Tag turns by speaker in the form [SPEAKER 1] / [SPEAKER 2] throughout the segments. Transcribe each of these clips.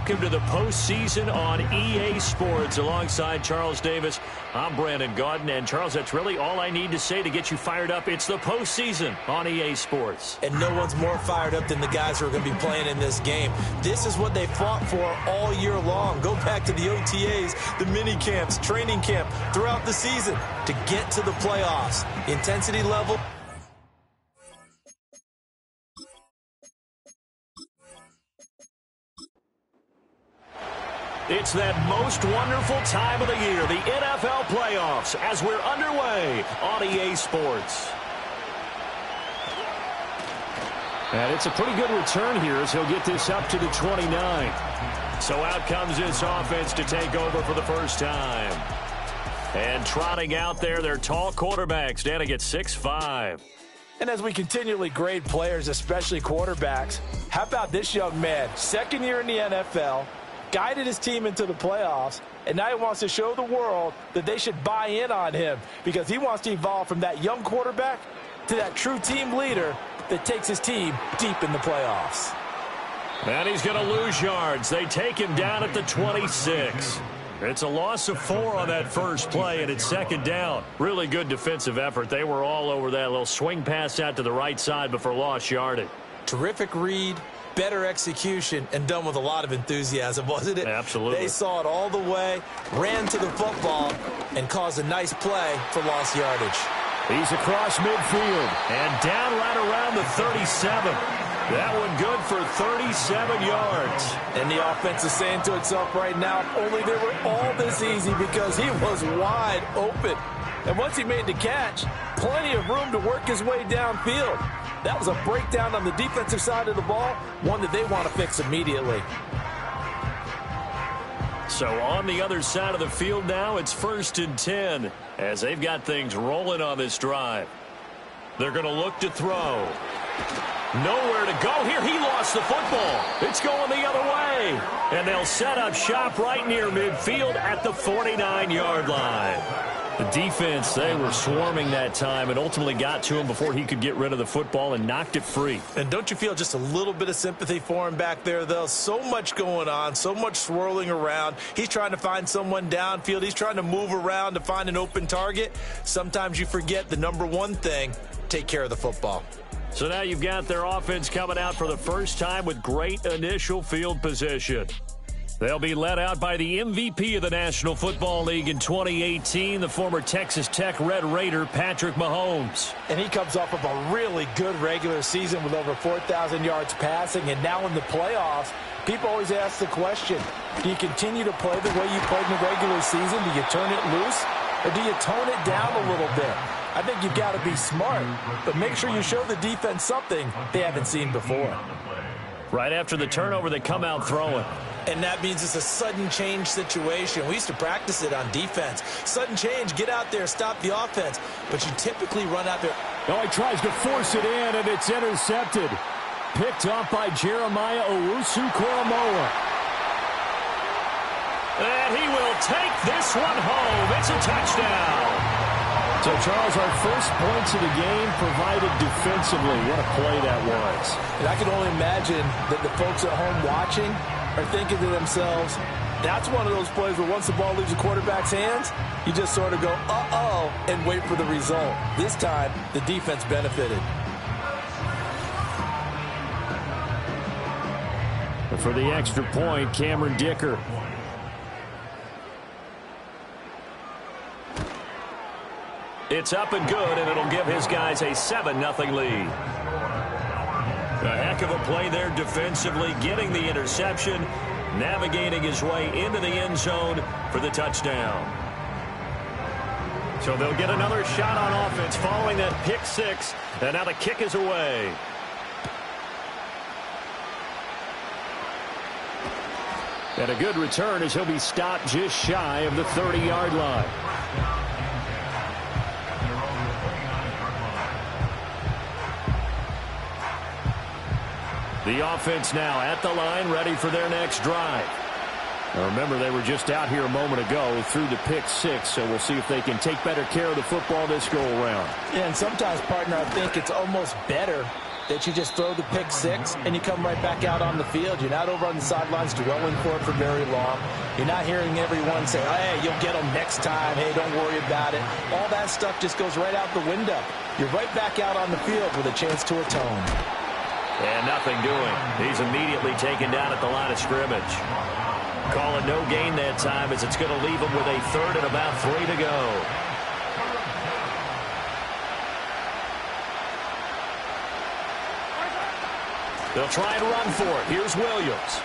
[SPEAKER 1] welcome to the postseason on EA Sports. Alongside Charles Davis, I'm Brandon Gaudin. And Charles, that's really all I need to say to get you fired up. It's the postseason on EA Sports.
[SPEAKER 2] And no one's more fired up than the guys who are going to be playing in this game. This is what they fought for all year long. Go back to the OTAs, the mini camps, training camp, throughout the season to get to the playoffs. Intensity level.
[SPEAKER 1] It's that most wonderful time of the year, the NFL playoffs, as we're underway on EA Sports. And it's a pretty good return here as he'll get this up to the 29. So out comes this offense to take over for the first time. And trotting out there, their tall quarterbacks standing at 6'5".
[SPEAKER 2] And as we continually grade players, especially quarterbacks, how about this young man? Second year in the NFL. Guided his team into the playoffs, and now he wants to show the world that they should buy in on him because he wants to evolve from that young quarterback to that true team leader that takes his team deep in the playoffs.
[SPEAKER 1] And he's going to lose yards. They take him down at the 26. It's a loss of 4 on that first play, and it's second down. Really good defensive effort. They were all over that little swing pass out to the right side before lost yardage.
[SPEAKER 2] Terrific read. Better execution, and done with a lot of enthusiasm, wasn't it?
[SPEAKER 1] Absolutely.
[SPEAKER 2] They saw it all the way, ran to the football, and caused a nice play for lost yardage.
[SPEAKER 1] He's across midfield, and down right around the 37. That one good for 37 yards.
[SPEAKER 2] And the offense is saying to itself right now, if only they were all this easy because he was wide open. And once he made the catch, plenty of room to work his way downfield. That was a breakdown on the defensive side of the ball, one that they want to fix immediately.
[SPEAKER 1] So on the other side of the field now, it's 1st and 10 as they've got things rolling on this drive. They're going to look to throw. Nowhere to go here. He lost the football. It's going the other way. And they'll set up shop right near midfield at the 49-yard line. The defense, they were swarming that time and ultimately got to him before he could get rid of the football and knocked it free.
[SPEAKER 2] And don't you feel just a little bit of sympathy for him back there, though? So much going on, so much swirling around. He's trying to find someone downfield. He's trying to move around to find an open target. Sometimes you forget the number one thing, take care of the football.
[SPEAKER 1] So now you've got their offense coming out for the first time with great initial field position. They'll be led out by the MVP of the National Football League in 2018, the former Texas Tech Red Raider, Patrick Mahomes.
[SPEAKER 2] And he comes off of a really good regular season with over 4,000 yards passing. And now in the playoffs, people always ask the question, do you continue to play the way you played in the regular season? Do you turn it loose? Or do you tone it down a little bit? I think you've got to be smart, but make sure you show the defense something they haven't seen before.
[SPEAKER 1] Right after the turnover, they come out throwing.
[SPEAKER 2] And that means it's a sudden change situation. We used to practice it on defense. Sudden change, get out there, stop the offense. But you typically run out there.
[SPEAKER 1] Oh, he tries to force it in, and it's intercepted. Picked off by Jeremiah Owusu-Koramoah. And he will take this one home. It's a touchdown. So, Charles, our first points of the game provided defensively. What a play that was.
[SPEAKER 2] And I can only imagine that the folks at home watching are thinking to themselves, that's one of those plays where once the ball leaves the quarterback's hands, you just sort of go, uh-oh, and wait for the result. This time, the defense benefited.
[SPEAKER 1] For the extra point, Cameron Dicker. It's up and good, and it'll give his guys a 7-0 lead. A heck of a play there defensively, getting the interception, navigating his way into the end zone for the touchdown. So they'll get another shot on offense following that pick six, and now the kick is away. And a good return as he'll be stopped just shy of the 30-yard line. The offense now at the line, ready for their next drive. Now remember, they were just out here a moment ago through the pick six, so we'll see if they can take better care of the football this go-around.
[SPEAKER 2] Yeah, and sometimes, partner, I think it's almost better that you just throw the pick six and you come right back out on the field. You're not over on the sidelines dwelling for it for very long. You're not hearing everyone say, hey, you'll get them next time. Hey, don't worry about it. All that stuff just goes right out the window. You're right back out on the field with a chance to atone.
[SPEAKER 1] And nothing doing. He's immediately taken down at the line of scrimmage. Call it no gain that time as it's going to leave him with a third and about 3 to go. They'll try and run for it. Here's Williams.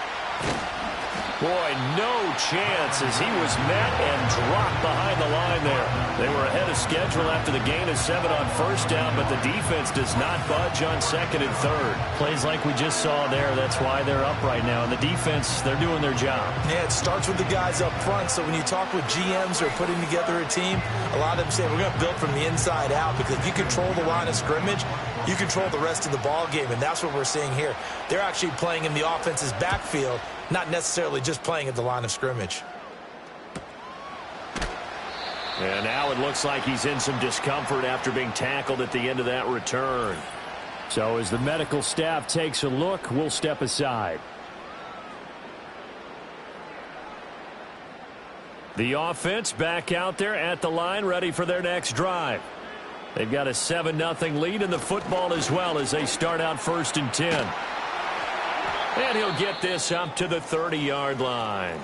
[SPEAKER 1] Boy, no chance as he was met and dropped behind the line there. They were ahead of schedule after the gain of 7 on first down, but the defense does not budge on second and third. Plays like we just saw there, that's why they're up right now. And the defense, they're doing their job.
[SPEAKER 2] Yeah, it starts with the guys up front. So when you talk with GMs or putting together a team, a lot of them say we're going to build from the inside out, because if you control the line of scrimmage, you control the rest of the ball game, and that's what we're seeing here. They're actually playing in the offense's backfield, not necessarily just playing at the line of scrimmage.
[SPEAKER 1] And now it looks like he's in some discomfort after being tackled at the end of that return.
[SPEAKER 3] So as the medical staff takes a look, we'll step aside.
[SPEAKER 1] The offense back out there at the line, ready for their next drive. They've got a 7-0 lead in the football as well as they start out 1st and 10. And he'll get this up to the 30-yard line.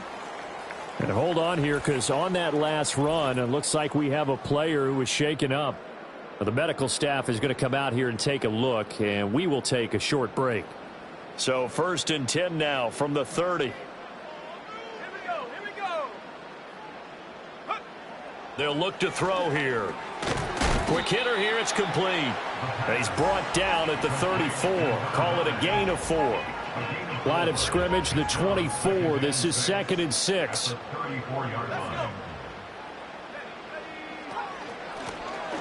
[SPEAKER 3] And hold on here, because on that last run, it looks like we have a player who was shaken up. The medical staff is going to come out here and take a look, and we will take a short break.
[SPEAKER 1] So 1st and 10 now from the 30.
[SPEAKER 4] Here we go.
[SPEAKER 1] They'll look to throw here. Quick hitter here, it's complete. He's brought down at the 34. Call it a gain of 4.
[SPEAKER 3] Line of scrimmage, the 24. This is 2nd and 6.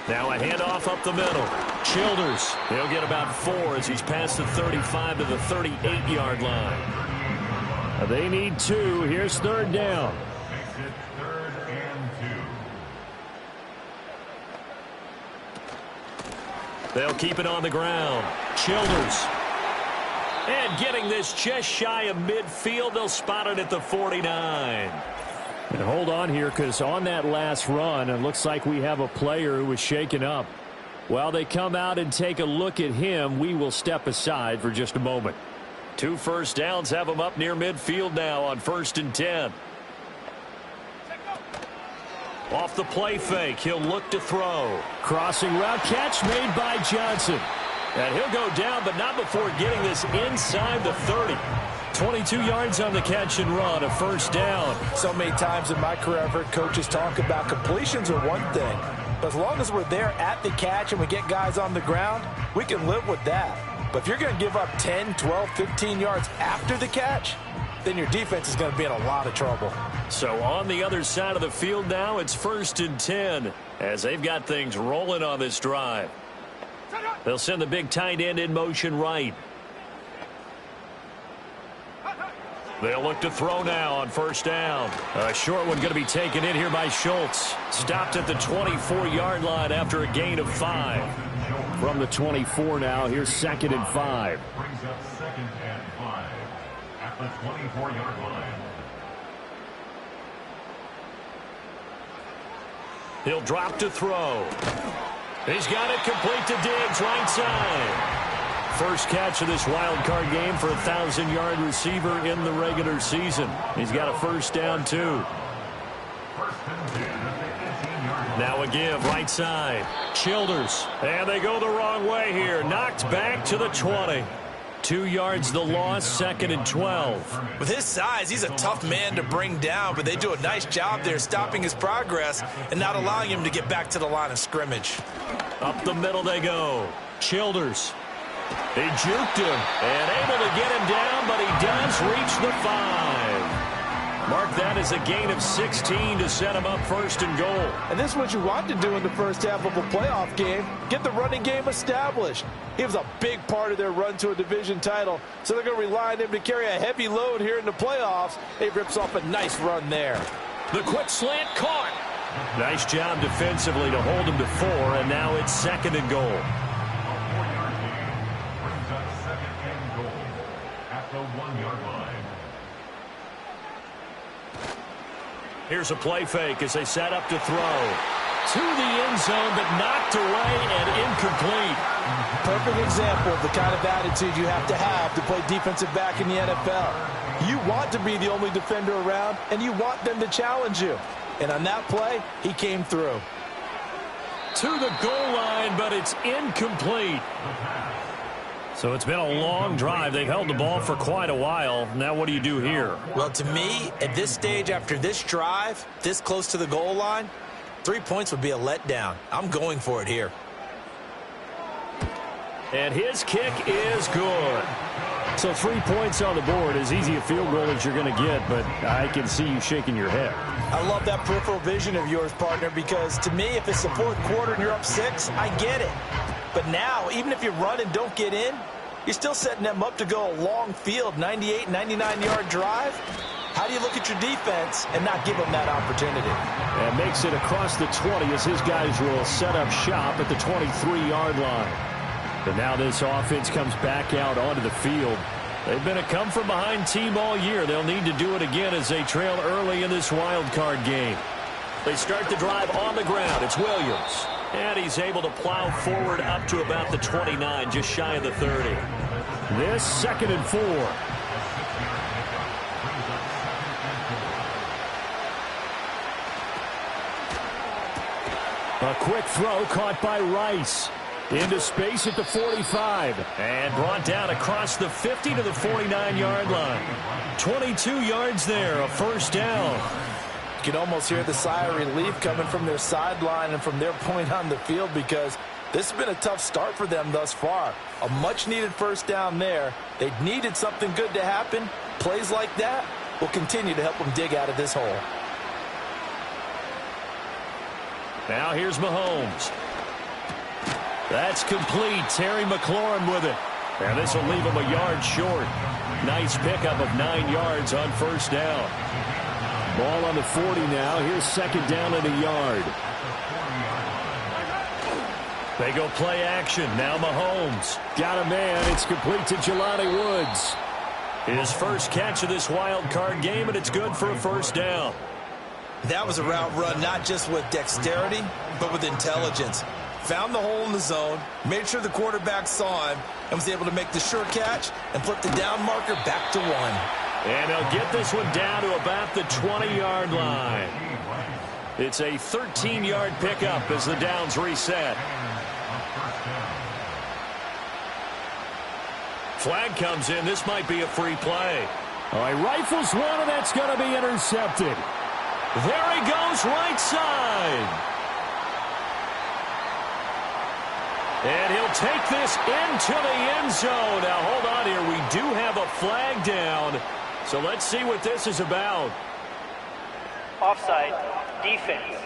[SPEAKER 1] Now a handoff up the middle. Childers, he'll get about 4 as he's past the 35 to the 38-yard line.
[SPEAKER 3] They need 2. Here's 3rd down.
[SPEAKER 1] They'll keep it on the ground. Childers. And getting this just shy of midfield, they'll spot it at the 49.
[SPEAKER 3] And hold on here, because on that last run, it looks like we have a player who was shaken up. While they come out and take a look at him, we will step aside for just a moment.
[SPEAKER 1] 2 first downs have him up near midfield now on 1st and 10. Off the play fake, he'll look to throw.
[SPEAKER 3] Crossing route, catch made by Johnson.
[SPEAKER 1] And he'll go down, but not before getting this inside the 30. 22 yards on the catch and run, a 1st down.
[SPEAKER 2] So many times in my career, I've heard coaches talk about completions are one thing, but as long as we're there at the catch and we get guys on the ground, we can live with that. But if you're going to give up 10, 12, 15 yards after the catch, then your defense is going to be in a lot of trouble.
[SPEAKER 1] So on the other side of the field now, it's 1st and 10 as they've got things rolling on this drive. They'll send the big tight end in motion right. They'll look to throw now on 1st down. A short one going to be taken in here by Schultz. Stopped at the 24-yard line after a gain of 5.
[SPEAKER 3] From the 24 now, here's 2nd and 5.
[SPEAKER 5] Brings up 2nd and 5 at the 24-yard line.
[SPEAKER 1] He'll drop to throw. He's got it complete to Diggs, right side. First catch of this wild card game for a 1,000-yard receiver in the regular season. He's got a 1st down, too. Now a give, right side. Childers. And they go the wrong way here. Knocked back to the 20. 2 yards the loss, 2nd and 12.
[SPEAKER 2] With his size, he's a tough man to bring down, but they do a nice job there stopping his progress and not allowing him to get back to the line of scrimmage.
[SPEAKER 1] Up the middle they go. Childers. They juked him and able to get him down, but he does reach the 5. Mark that as a gain of 16 to set him up 1st and goal.
[SPEAKER 2] And this is what you want to do in the first half of a playoff game. Get the running game established. He was a big part of their run to a division title, so they're going to rely on him to carry a heavy load here in the playoffs. He rips off a nice run there.
[SPEAKER 1] The quick slant caught. Nice job defensively to hold him to 4, and now it's 2nd and goal. Here's a play fake as they set up to throw. To the end zone, but knocked away and incomplete.
[SPEAKER 2] Perfect example of the kind of attitude you have to play defensive back in the NFL. You want to be the only defender around, and you want them to challenge you. And on that play, he came through.
[SPEAKER 1] To the goal line, but it's incomplete. So it's been a long drive. They've held the ball for quite a while. Now what do you do here?
[SPEAKER 2] Well, to me, at this stage after this drive, this close to the goal line, 3 points would be a letdown. I'm going for it here.
[SPEAKER 1] And his kick is good.
[SPEAKER 3] So 3 points on the board, as easy a field goal as you're going to get, but I can see you shaking your head.
[SPEAKER 2] I love that peripheral vision of yours, partner, because to me, if it's the fourth quarter and you're up 6, I get it. But now, even if you run and don't get in, you're still setting them up to go a long field, 98, 99-yard drive. How do you look at your defense and not give them that opportunity?
[SPEAKER 3] And makes it across the 20 as his guys will set up shop at the 23-yard line. But now this offense comes back out onto the field. They've been a come-from-behind team all year. They'll need to do it again as they trail early in this wild card game. They start the drive on the ground. It's Williams. And he's able to plow forward up to about the 29, just shy of the 30. This 2nd and 4. A quick throw caught by Rice. Into space at the 45. And brought down across the 50 to the 49-yard line. 22 yards there, a first down.
[SPEAKER 2] You can almost hear the sigh of relief coming from their sideline and from their point on the field, because this has been a tough start for them thus far. A much-needed first down there. They needed something good to happen. Plays like that will continue to help them dig out of this hole.
[SPEAKER 1] Now here's Mahomes. That's complete. Terry McLaurin with it. And this will leave him a yard short. Nice pickup of 9 yards on first down. Ball on the 40 now. Here's 2nd down and a yard. They go play action. Now Mahomes. Got a man. It's complete to Jelani Woods. His first catch of this wild card game, and it's good for a first down.
[SPEAKER 2] That was a route run not just with dexterity, but with intelligence. Found the hole in the zone, made sure the quarterback saw him, and was able to make the sure catch and flip the down marker back to 1.
[SPEAKER 1] And they'll get this one down to about the 20-yard line. It's a 13-yard pickup as the downs reset. Flag comes in. This might be a free play.
[SPEAKER 3] All right, rifles one, and that's going to be intercepted.
[SPEAKER 1] There he goes, right side. And he'll take this into the end zone. Now, hold on here. We do have a flag down. So let's see what this is about.
[SPEAKER 6] Offside, defense.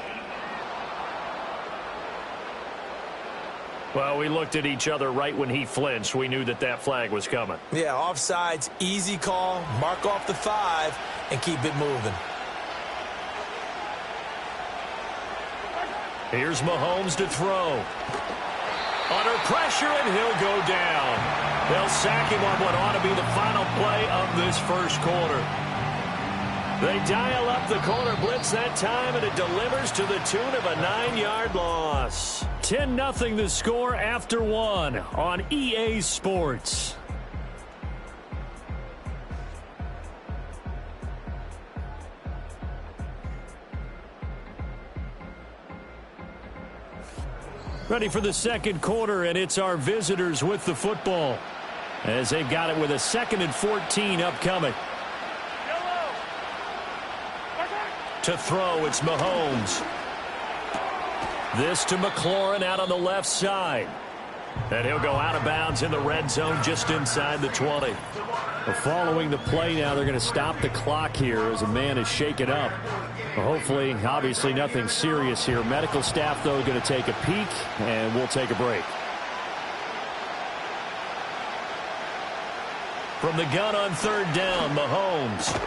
[SPEAKER 1] Well, we looked at each other right when he flinched. We knew that that flag was coming.
[SPEAKER 2] Yeah, offsides, easy call. Mark off the 5 and keep it moving.
[SPEAKER 1] Here's Mahomes to throw. Under pressure, and he'll go down. They'll sack him on what ought to be the final play of this first quarter. They dial up the corner blitz that time, and it delivers to the tune of a 9-yard loss. 10-0 the score after 1 on EA Sports. Ready for the second quarter, and it's our visitors with the football as they've got it with a 2nd and 14 upcoming. To throw, it's Mahomes. This to McLaurin out on the left side. And he'll go out of bounds in the red zone just inside the 20.
[SPEAKER 3] Following the play now, they're going to stop the clock here as a man is shaken up. Hopefully, obviously nothing serious here. Medical staff, though, going to take a peek, and we'll take a break.
[SPEAKER 1] From the gun on 3rd down, Mahomes.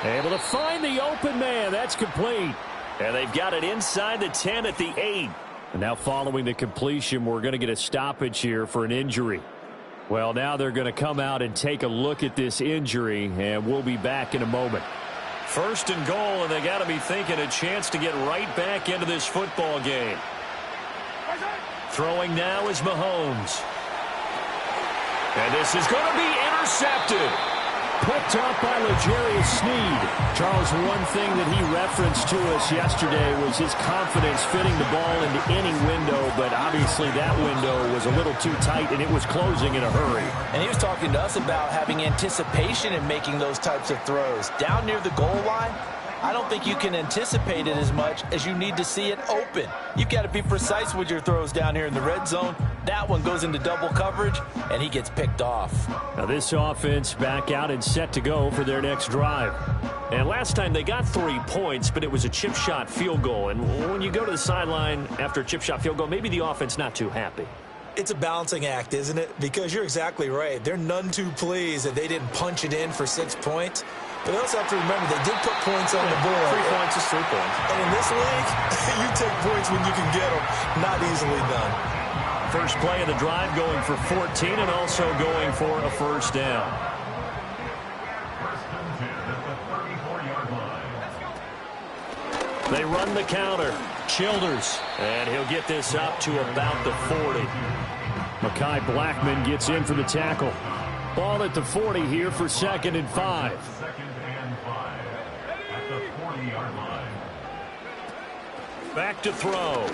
[SPEAKER 1] Able to find the open man. That's complete. And they've got it inside the 10 at the 8.
[SPEAKER 3] And now following the completion, we're going to get a stoppage here for an injury. Well, now they're going to come out and take a look at this injury, and we'll be back in a moment.
[SPEAKER 1] First and goal, and they got to be thinking a chance to get right back into this football game. Throwing now is Mahomes. And this is going to be intercepted.
[SPEAKER 3] Picked up by L'Jarius Sneed. Charles, one thing that he referenced to us yesterday was his confidence fitting the ball into any window, but obviously that window was a little too tight, and it was closing in a hurry.
[SPEAKER 2] And he was talking to us about having anticipation in making those types of throws. Down near the goal line, I don't think you can anticipate it as much as you need to see it open. You've got to be precise with your throws down here in the red zone. That one goes into double coverage, and he gets picked off.
[SPEAKER 3] Now this offense back out and set to go for their next drive.
[SPEAKER 1] And last time they got 3 points, but it was a chip shot field goal. And when you go to the sideline after a chip shot field goal, maybe the offense not too happy.
[SPEAKER 2] It's a balancing act, isn't it? Because you're exactly right. They're none too pleased that they didn't punch it in for 6 points. But they also have to remember they did put points on the board.
[SPEAKER 1] 3 points is 3 points.
[SPEAKER 2] And in this league, you take points when you can get them. Not easily done.
[SPEAKER 1] First play of the drive going for 14 and also going for a first down.
[SPEAKER 5] First and 10 at the 34-yard line.
[SPEAKER 1] They run the counter. Childers. And he'll get this up to about the 40.
[SPEAKER 3] Mekhi Blackman gets in for the tackle. Ball at the 40 here for 2nd and 5.
[SPEAKER 5] 2nd and 5 at the 40-yard line.
[SPEAKER 1] Back to throw.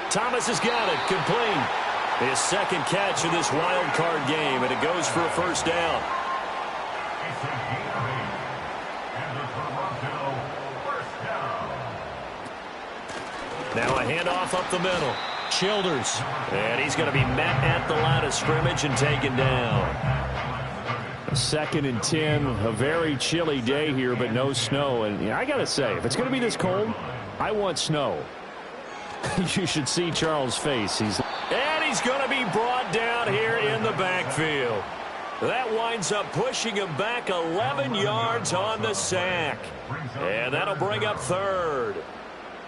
[SPEAKER 1] Thomas has got it. Complete. His second catch of this wild card game, and it goes for a first down.
[SPEAKER 5] It's a gain of 8. And the Toronto first down.
[SPEAKER 1] Now a handoff up the middle. Childers. And he's going to be met at the line of scrimmage and taken down.
[SPEAKER 3] 2nd and 10. A very chilly day here, but no snow. And I got to say, if it's going to be this cold, I want snow. You should see Charles' face.
[SPEAKER 1] And he's going to be brought down here in the backfield. That winds up pushing him back 11 yards on the sack. And that'll bring up 3rd.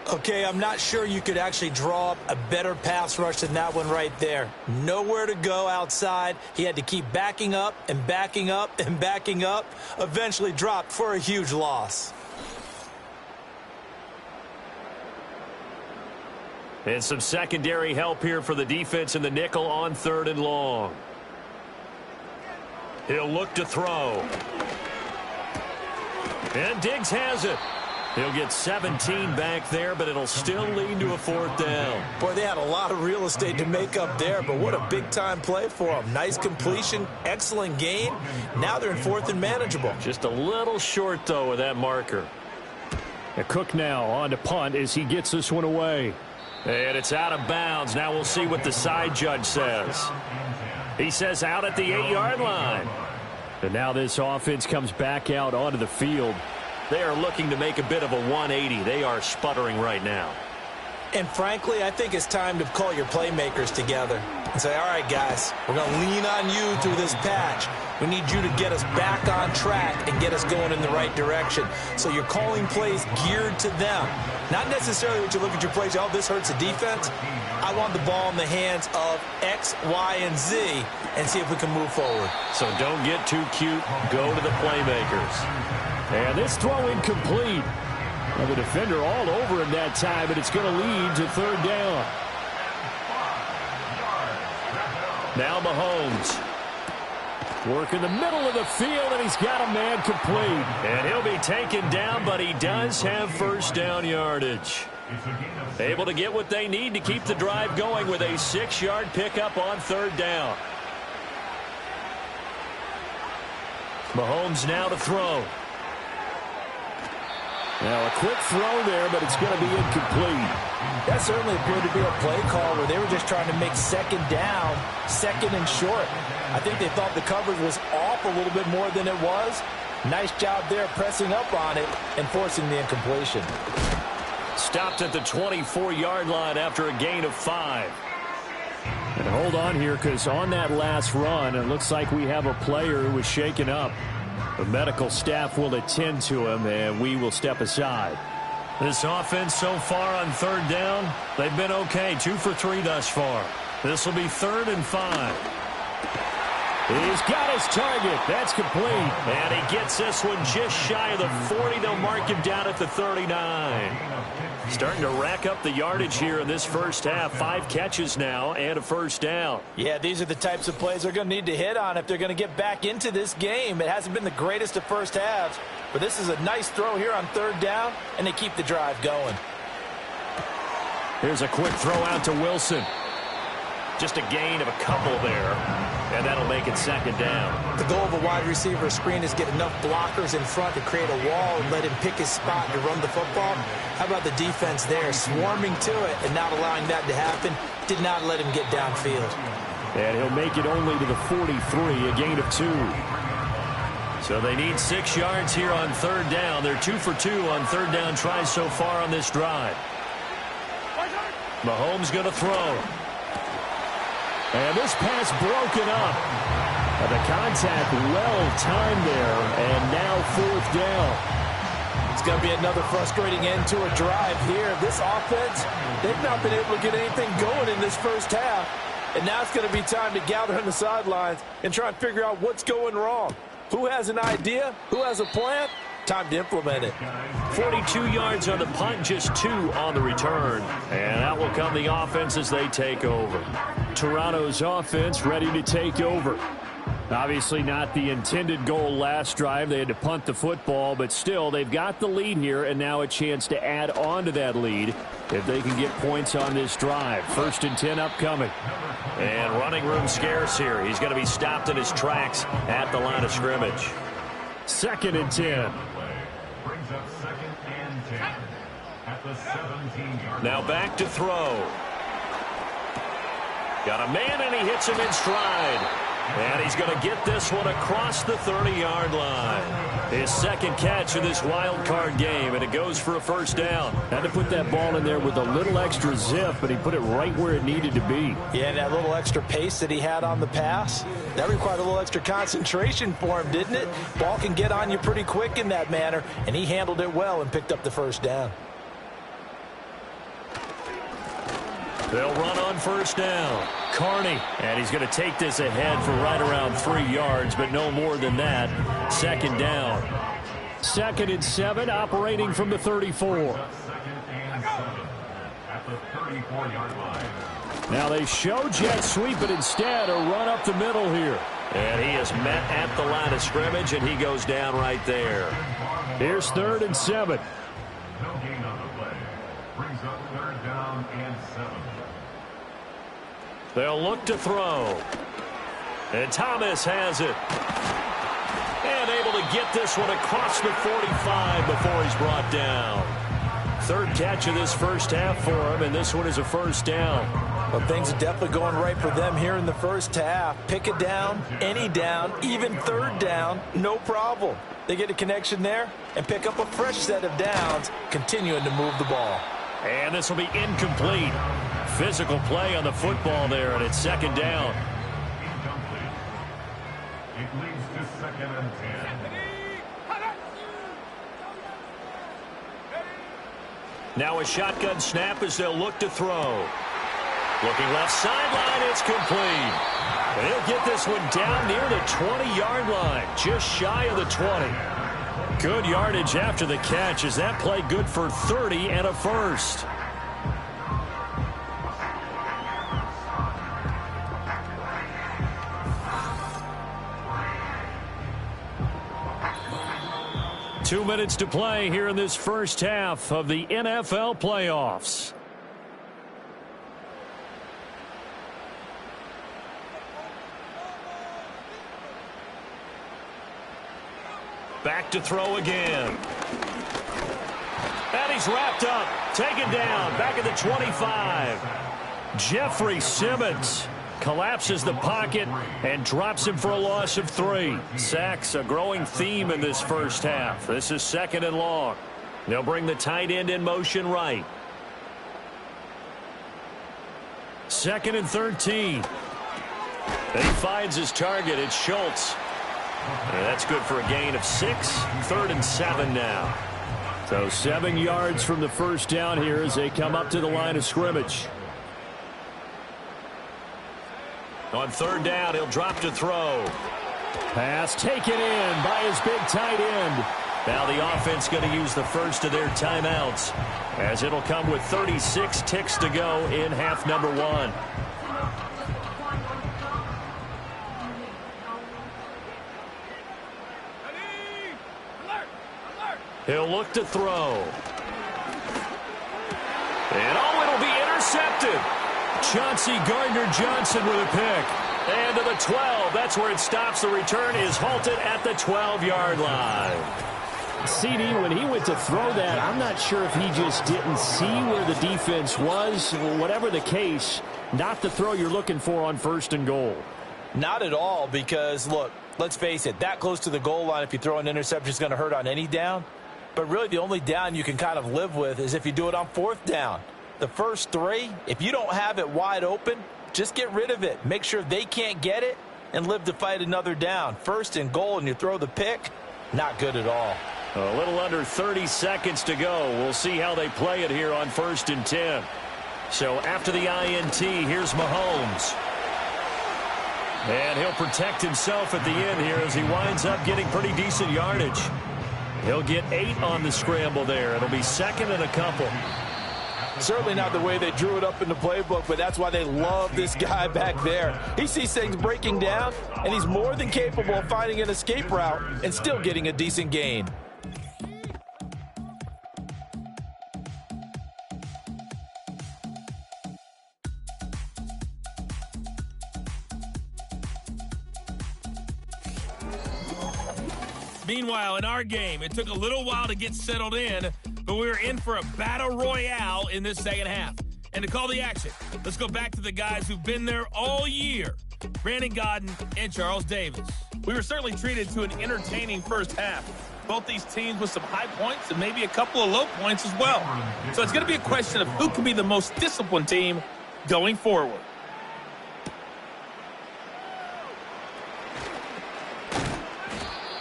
[SPEAKER 2] Okay, I'm not sure you could actually draw up a better pass rush than that one right there. Nowhere to go outside. He had to keep backing up and backing up and backing up. Eventually dropped for a huge loss.
[SPEAKER 1] And some secondary help here for the defense in the nickel on 3rd and long. He'll look to throw. And Diggs has it. He'll get 17 back there, but it'll still lead to a 4th down.
[SPEAKER 2] Boy, they had a lot of real estate to make up there, but what a big-time play for them. Nice completion, excellent gain. Now they're in 4th and manageable.
[SPEAKER 1] Just a little short, though, with that marker.
[SPEAKER 3] Cook now on to punt as he gets this one away.
[SPEAKER 1] And it's out of bounds. Now we'll see what the side judge says. He says out at the 8-yard line.
[SPEAKER 3] And now this offense comes back out onto the field.
[SPEAKER 1] They are looking to make a bit of a 180. They are sputtering right now.
[SPEAKER 2] And frankly, I think it's time to call your playmakers together and say, all right, guys, we're going to lean on you through this patch. We need you to get us back on track and get us going in the right direction. So you're calling plays geared to them. Not necessarily when you look at your plays, oh, this hurts the defense. I want the ball in the hands of X, Y, and Z and see if we can move forward.
[SPEAKER 1] So don't get too cute. Go to the playmakers.
[SPEAKER 3] And this throw incomplete. Well, the defender all over him that time, but it's going to lead to 3rd down.
[SPEAKER 1] Now Mahomes.
[SPEAKER 3] Work in the middle of the field, and he's got a man complete.
[SPEAKER 1] And he'll be taken down, but he does have first down yardage. Able to get what they need to keep the drive going with a 6-yard pickup on 3rd down. Mahomes now to throw.
[SPEAKER 3] Now a quick throw there, but it's going to be incomplete.
[SPEAKER 2] That certainly appeared to be a play call where they were just trying to make 2nd down, 2nd and short. I think they thought the coverage was off a little bit more than it was. Nice job there pressing up on it and forcing the incompletion.
[SPEAKER 1] Stopped at the 24-yard line after a gain of 5.
[SPEAKER 3] And hold on here, because on that last run, it looks like we have a player who was shaken up. The medical staff will attend to him, and we will step aside.
[SPEAKER 1] This offense so far on 3rd down, they've been okay. 2 for 3 thus far. This will be 3rd and 5.
[SPEAKER 3] He's got his target. That's complete.
[SPEAKER 1] And he gets this one just shy of the 40. They'll mark him down at the 39. Starting to rack up the yardage here in this first half. 5 catches now and a first down.
[SPEAKER 2] Yeah, these are the types of plays they're going to need to hit on if they're going to get back into this game. It hasn't been the greatest of first halves, but this is a nice throw here on third down, and they keep the drive going.
[SPEAKER 1] Here's a quick throw out to Wilson. Just a gain of a couple there, and that'll make it second down.
[SPEAKER 7] The goal of a wide receiver screen is get enough blockers in front to create a wall and let him pick his spot to run the football. How about the defense there, swarming to it and not allowing that to happen? Did not let him get downfield.
[SPEAKER 3] And he'll make it only to the 43, a gain of 2.
[SPEAKER 1] So they need 6 yards here on third down. They're 2 for 2 on third down tries so far on this drive. Mahomes going to throw.
[SPEAKER 3] And this pass broken up. And the contact well timed there, and now fourth down.
[SPEAKER 2] It's going to be another frustrating end to a drive here. This offense, they've not been able to get anything going in this first half. And now it's going to be time to gather on the sidelines and try and figure out what's going wrong. Who has an idea? Who has a plan? Time to implement it.
[SPEAKER 1] 42 yards on the punt, just 2 on the return. And out will come the offense as they take over.
[SPEAKER 3] Toronto's offense ready to take over. Obviously not the intended goal last drive. They had to punt the football, but still they've got the lead here, and now a chance to add on to that lead if they can get points on this drive. 1st and 10 upcoming.
[SPEAKER 1] And running room scarce here. He's going to be stopped in his tracks at the line of scrimmage.
[SPEAKER 3] 2nd and 10.
[SPEAKER 5] Brings up 2nd and 10 at the 17-yard line.
[SPEAKER 1] Now back to throw. Got a man, and he hits him in stride. And he's going to get this one across the 30-yard line. His 2nd catch of this wild card game, and it goes for a first down.
[SPEAKER 3] Had to put that ball in there with a little extra zip, but he put it right where it needed to be.
[SPEAKER 2] Yeah, and that little extra pace that he had on the pass, that required a little extra concentration for him, didn't it? Ball can get on you pretty quick in that manner, and he handled it well and picked up the first down.
[SPEAKER 1] They'll run on first down. Carney, and he's going to take this ahead for right around 3 yards, but no more than that. 2nd down.
[SPEAKER 3] 2nd and 7, operating from the 34.
[SPEAKER 5] 2nd and 7 at the 34-yard line.
[SPEAKER 3] Now they show jet sweep, but instead a run up the middle here.
[SPEAKER 1] And he is met at the line of scrimmage, and he goes down right there.
[SPEAKER 3] Here's 3rd and 7.
[SPEAKER 5] No gain on the play. Brings up 3rd down and 7.
[SPEAKER 1] They'll look to throw. And Thomas has it. And able to get this one across the 45 before he's brought down. 3rd catch of this first half for him, and this one is a first down.
[SPEAKER 2] Well, things are definitely going right for them here in the first half. Pick it down, any down, even 3rd down, no problem. They get a connection there and pick up a fresh set of downs, continuing to move the ball.
[SPEAKER 1] And this will be incomplete. Physical play on the football there, and it's 2nd down.
[SPEAKER 5] Incomplete. It leads to 2nd and 10.
[SPEAKER 1] Now a shotgun snap as they'll look to throw. Looking left sideline, it's complete. And he'll get this one down near the 20-yard line, just shy of the 20. Good yardage after the catch as that play good for 30 and a first. Two minutes to play here in this first half of the NFL playoffs. Back to throw again. And he's wrapped up. Taken down. Back at the 25. Jeffrey Simmons collapses the pocket and drops him for a loss of 3. Sacks, a growing theme in this first half. This is 2nd and long. They'll bring the tight end in motion right. 2nd and 13. And he finds his target. It's Schultz. And that's good for a gain of 6. 3rd and 7 now.
[SPEAKER 3] So 7 yards from the first down here as they come up to the line of scrimmage.
[SPEAKER 1] On third down, he'll drop to throw.
[SPEAKER 3] Pass taken in by his big tight end.
[SPEAKER 1] Now the offense going to use the first of their timeouts, as it'll come with 36 ticks to go in half number one. He'll look to throw. And it'll be intercepted. Chauncey Gardner-Johnson with a pick. And to the 12. That's where it stops. The return is halted at the 12-yard line.
[SPEAKER 3] CD, when he went to throw that, I'm not sure if he just didn't see where the defense was. Whatever the case, not the throw you're looking for on first and goal.
[SPEAKER 2] Not at all, because, look, let's face it, that close to the goal line, if you throw an interception, is going to hurt on any down. But really, the only down you can kind of live with is if you do it on fourth down. The first three, if you don't have it wide open, just get rid of it. Make sure they can't get it and live to fight another down. First and goal, and you throw the pick, not good at all.
[SPEAKER 1] A little under 30 seconds to go. We'll see how they play it here on 1st and 10. So after the INT, here's Mahomes. And he'll protect himself at the end here as he winds up getting pretty decent yardage. He'll get 8 on the scramble there. It'll be second and a couple.
[SPEAKER 2] Certainly not the way they drew it up in the playbook, but that's why they love this guy back there. He sees things breaking down, and he's more than capable of finding an escape route and still getting a decent gain.
[SPEAKER 4] Meanwhile, in our game, it took a little while to get settled in, but we were in for a battle royale in this second half. And to call the action, let's go back to the guys who've been there all year, Brandon Gaudin and Charles Davis. We were certainly treated to an entertaining first half. Both these teams with some high points and maybe a couple of low points as well. So it's going to be a question of who can be the most disciplined team going forward.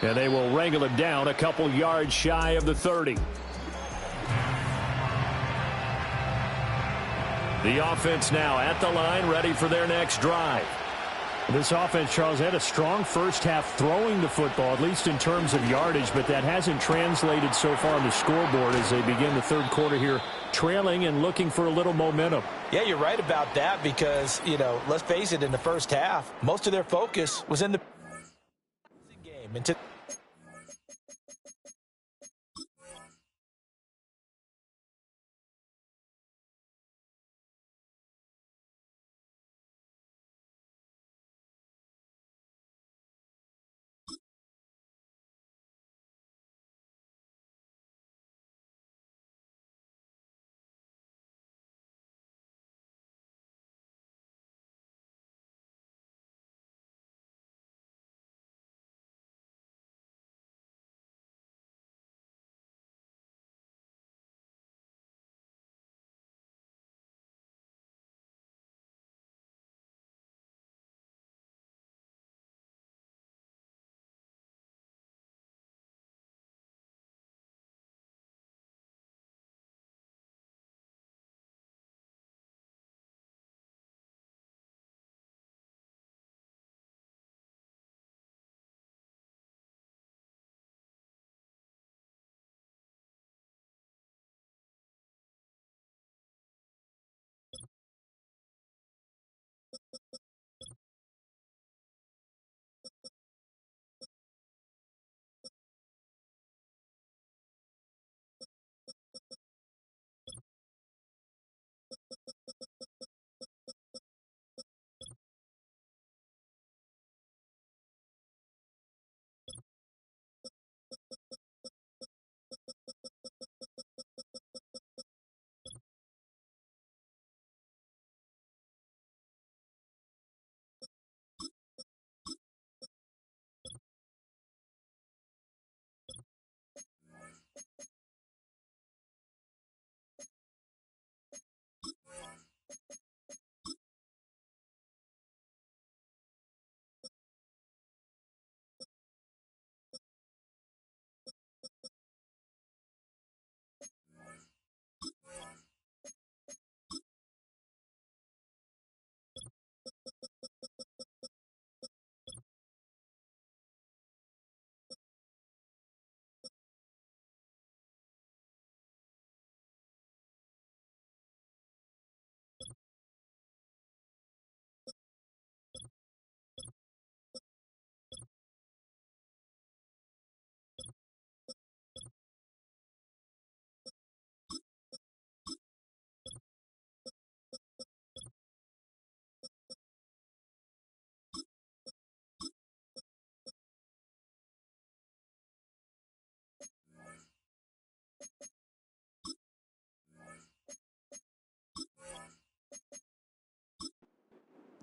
[SPEAKER 3] And they will wrangle it down a couple yards shy of the 30. The offense now at the line, ready for their next drive. This offense, Charles, had a strong first half throwing the football, at least in terms of yardage, but that hasn't translated so far on the scoreboard as they begin the third quarter here, trailing and looking for a little momentum.
[SPEAKER 2] Yeah, you're right about that because, let's face it, in the first half, most of their focus was in the game.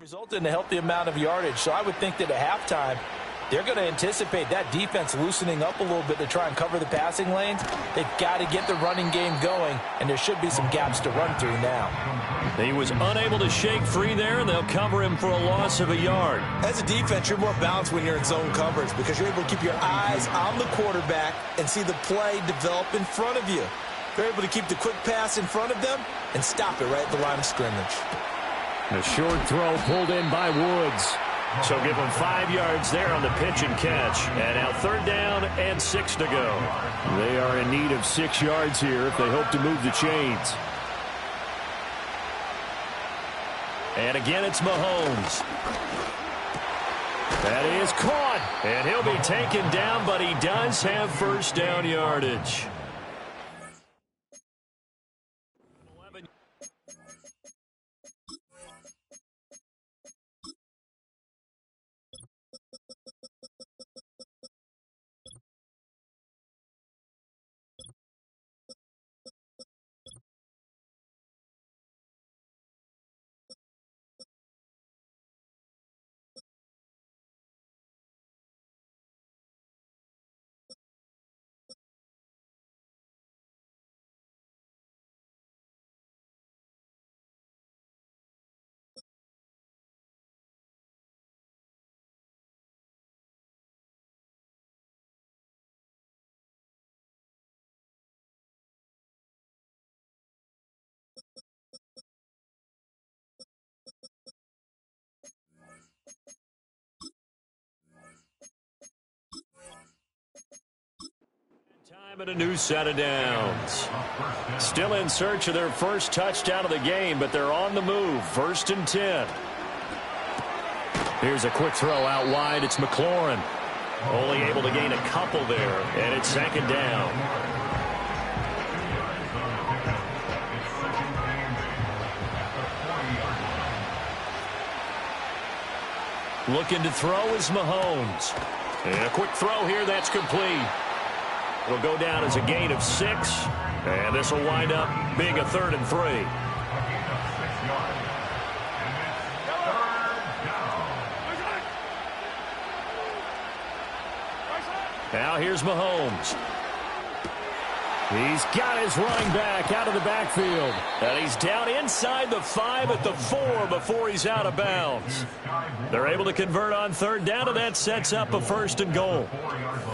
[SPEAKER 2] Resulted in a healthy amount of yardage. So I would think that at halftime, they're going to anticipate that defense loosening up a little bit to try and cover the passing lanes. They've got to get the running game going, and there should be some gaps to run through now.
[SPEAKER 1] He was unable to shake free there, and they'll cover him for a loss of a yard.
[SPEAKER 7] As a defense, you're more balanced when you're in zone coverage because you're able to keep your eyes on the quarterback and see the play develop in front of you. You're able to keep the quick pass in front of them and stop it right at the line of scrimmage.
[SPEAKER 3] A short throw pulled in by Woods.
[SPEAKER 1] So give them 5 yards there on the pitch and catch. And now 3rd down and 6 to go.
[SPEAKER 3] They are in need of 6 yards here if they hope to move the chains.
[SPEAKER 1] And again, it's Mahomes. That is caught. And he'll be taken down, but he does have 1st down yardage. Time and a new set of downs. Still in search of their first touchdown of the game, but they're on the move. 1st and 10.
[SPEAKER 3] Here's a quick throw out wide. It's McLaurin.
[SPEAKER 1] Only able to gain a couple there, and it's 2nd down. Looking to throw is Mahomes. And a quick throw here, that's complete. It'll go down as a gain of 6, and this will wind up being a 3rd and 3. Now here's Mahomes.
[SPEAKER 3] He's got his running back out of the backfield.
[SPEAKER 1] And he's down inside the 5 at the 4 before he's out of bounds. They're able to convert on 3rd down, and that sets up a 1st and goal.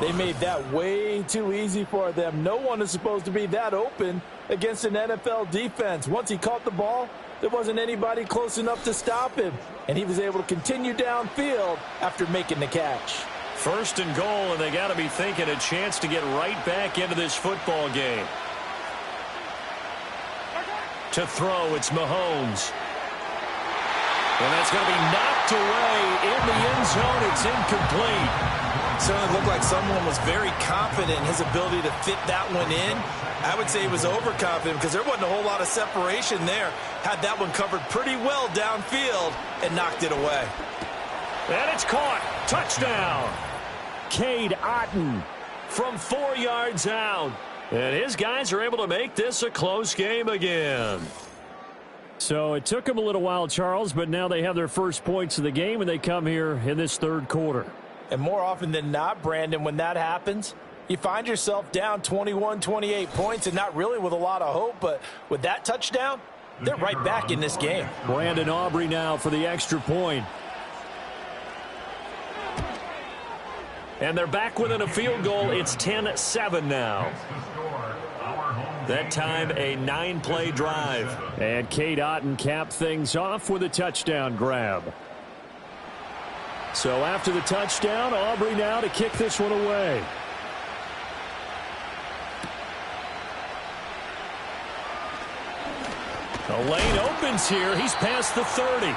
[SPEAKER 2] They made that way too easy for them. No one is supposed to be that open against an NFL defense. Once he caught the ball, there wasn't anybody close enough to stop him. And he was able to continue downfield after making the catch.
[SPEAKER 1] 1st and goal, and they got to be thinking a chance to get right back into this football game. To throw, it's Mahomes. And that's going to be knocked away in the end zone. It's incomplete.
[SPEAKER 7] Certainly looked like someone was very confident in his ability to fit that one in. I would say he was overconfident because there wasn't a whole lot of separation there. Had that one covered pretty well downfield and knocked it away.
[SPEAKER 1] And it's caught. Touchdown.
[SPEAKER 3] Cade Otton
[SPEAKER 1] from 4 yards out. And his guys are able to make this a close game again.
[SPEAKER 3] So it took them a little while, Charles, but now they have their first points of the game, and they come here in this 3rd quarter.
[SPEAKER 2] And more often than not, Brandon, when that happens, you find yourself down 21, 28 points, and not really with a lot of hope, but with that touchdown, they're right back in this game.
[SPEAKER 3] Brandon Aubrey now for the extra point.
[SPEAKER 1] And they're back within a field goal. It's 10-7 now. That time, a 9-play drive.
[SPEAKER 3] And Cade Otton capped things off with a touchdown grab. So after the touchdown, Aubrey now to kick this one away.
[SPEAKER 1] The lane opens here. He's past the 30.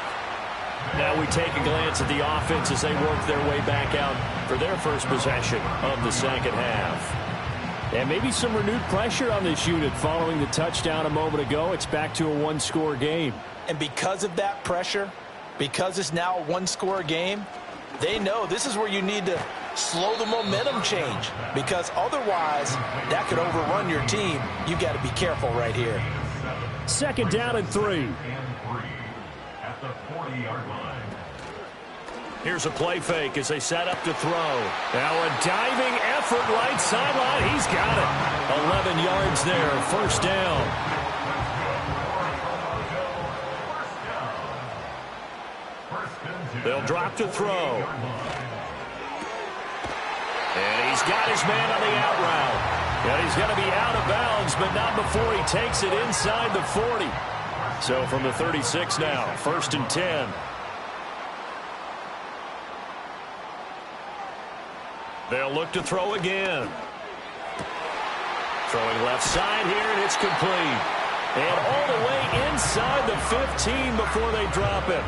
[SPEAKER 1] Now we take a glance at the offense as they work their way back out for their first possession of the 2nd half.
[SPEAKER 3] And maybe some renewed pressure on this unit following the touchdown a moment ago. It's back to a 1-score game.
[SPEAKER 2] And because of that pressure, because it's now a 1-score game, they know this is where you need to slow the momentum change, because otherwise that could overrun your team. You got to be careful right here.
[SPEAKER 3] 2nd down and 3.
[SPEAKER 5] at the 40-yard line.
[SPEAKER 1] Here's a play fake as they set up to throw. Now a diving effort right sideline. He's got it. 11 yards there. First down. They'll drop to throw. And he's got his man on the out route. And he's going to be out of bounds, but not before he takes it inside the 40. So from the 36 now, 1st and 10. They'll look to throw again. Throwing left side here, and it's complete. And all the way inside the 15 before they drop it.